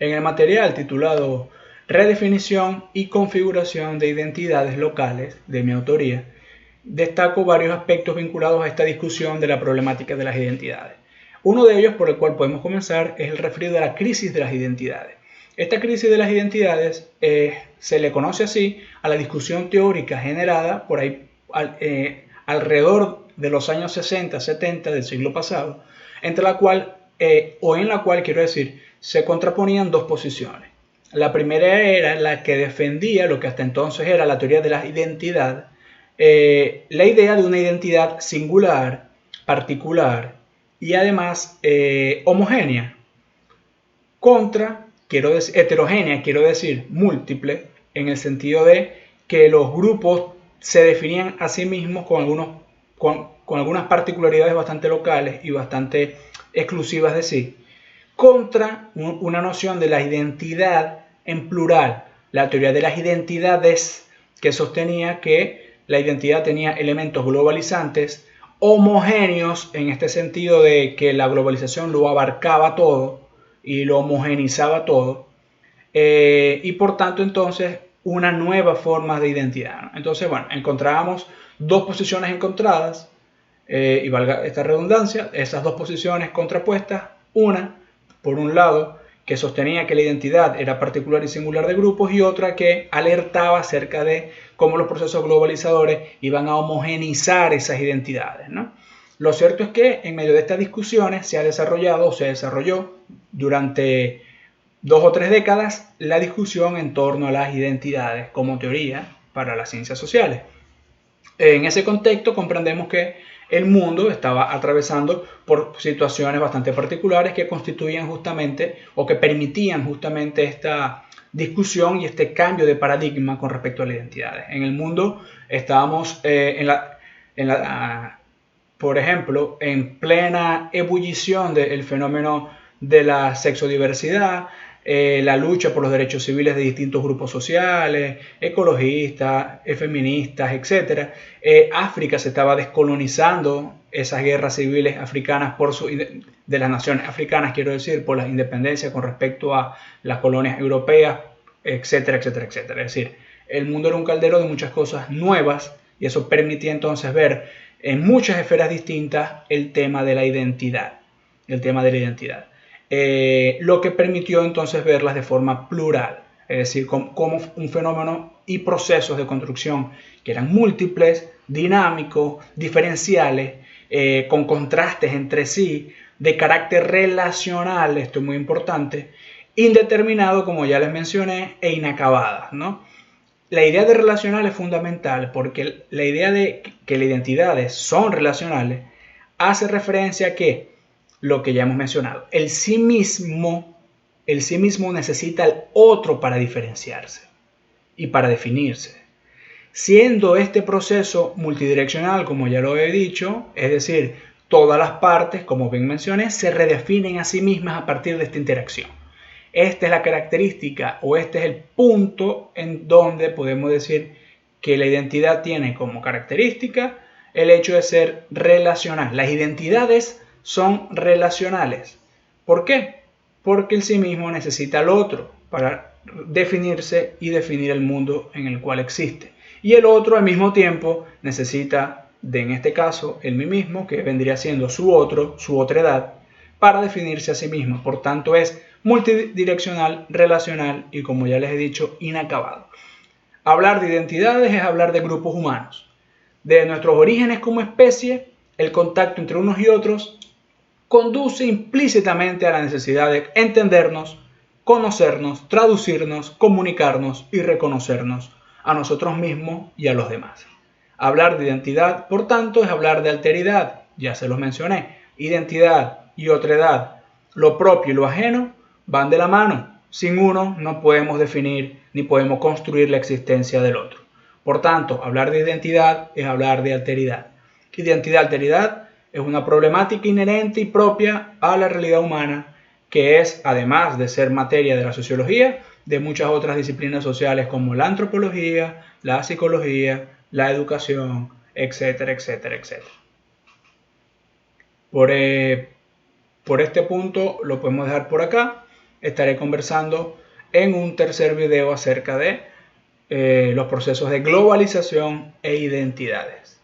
En el material titulado Redefinición y configuración de identidades locales, de mi autoría, destaco varios aspectos vinculados a esta discusión de la problemática de las identidades. Uno de ellos, por el cual podemos comenzar, es el referido a la crisis de las identidades. Esta crisis de las identidades se le conoce así a la discusión teórica generada por ahí alrededor de los años 60, 70 del siglo pasado, en la cual quiero decir, se contraponían dos posiciones. La primera era la que defendía lo que hasta entonces era la teoría de la identidad, la idea de una identidad singular, particular y además homogénea, contra, heterogénea, quiero decir, múltiple, en el sentido de que los grupos se definían a sí mismos con algunas particularidades bastante locales y bastante exclusivas de sí, contra una noción de la identidad en plural, la teoría de las identidades, que sostenía que la identidad tenía elementos globalizantes, homogéneos en este sentido de que la globalización lo abarcaba todo y lo homogenizaba todo, y por tanto entonces una nueva forma de identidad. Entonces, bueno, encontrábamos dos posiciones encontradas, y valga esta redundancia, esas dos posiciones contrapuestas, una, por un lado, que sostenía que la identidad era particular y singular de grupos, y otra que alertaba acerca de cómo los procesos globalizadores iban a homogenizar esas identidades, ¿no? Lo cierto es que en medio de estas discusiones se desarrolló durante 2 o 3 décadas la discusión en torno a las identidades como teoría para las ciencias sociales. En ese contexto comprendemos que el mundo estaba atravesando por situaciones bastante particulares que constituían justamente o que permitían justamente esta discusión y este cambio de paradigma con respecto a las identidades. En el mundo estábamos por ejemplo, en plena ebullición del fenómeno de la sexodiversidad, la lucha por los derechos civiles de distintos grupos sociales, ecologistas, feministas, etc. África se estaba descolonizando, esas guerras civiles africanas de las naciones africanas, quiero decir, por la independencia con respecto a las colonias europeas, etcétera, etcétera, etcétera. Es decir, el mundo era un caldero de muchas cosas nuevas y eso permitía entonces ver en muchas esferas distintas el tema de la identidad. Lo que permitió entonces verlas de forma plural, es decir, como un fenómeno y procesos de construcción que eran múltiples, dinámicos, diferenciales, con contrastes entre sí, de carácter relacional, esto es muy importante, indeterminado, como ya les mencioné, e inacabadas, ¿no? La idea de relacional es fundamental porque la idea de que las identidades son relacionales hace referencia a que lo que ya hemos mencionado, el sí mismo necesita al otro para diferenciarse y para definirse, siendo este proceso multidireccional, como ya lo he dicho, es decir, todas las partes, como bien mencioné, se redefinen a sí mismas a partir de esta interacción. Esta es la característica o este es el punto en donde podemos decir que la identidad tiene como característica el hecho de ser relacional. Las identidades son relacionales. ¿Por qué? Porque el sí mismo necesita al otro para definirse y definir el mundo en el cual existe. Y el otro al mismo tiempo necesita, en este caso, el mí mismo, que vendría siendo su otredad, para definirse a sí mismo. Por tanto, es multidireccional, relacional y, como ya les he dicho, inacabado. Hablar de identidades es hablar de grupos humanos. De nuestros orígenes como especie, el contacto entre unos y otros conduce implícitamente a la necesidad de entendernos, conocernos, traducirnos, comunicarnos y reconocernos a nosotros mismos y a los demás. Hablar de identidad, por tanto, es hablar de alteridad, ya se los mencioné. Identidad y otredad, lo propio y lo ajeno, van de la mano. Sin uno no podemos definir ni podemos construir la existencia del otro. Por tanto, hablar de identidad es hablar de alteridad. Identidad-alteridad es una problemática inherente y propia a la realidad humana, que es, además de ser materia de la sociología, de muchas otras disciplinas sociales como la antropología, la psicología, la educación, etcétera, etcétera, etcétera. Por este punto lo podemos dejar por acá. estaré conversando en un tercer video acerca de los procesos de globalización e identidades.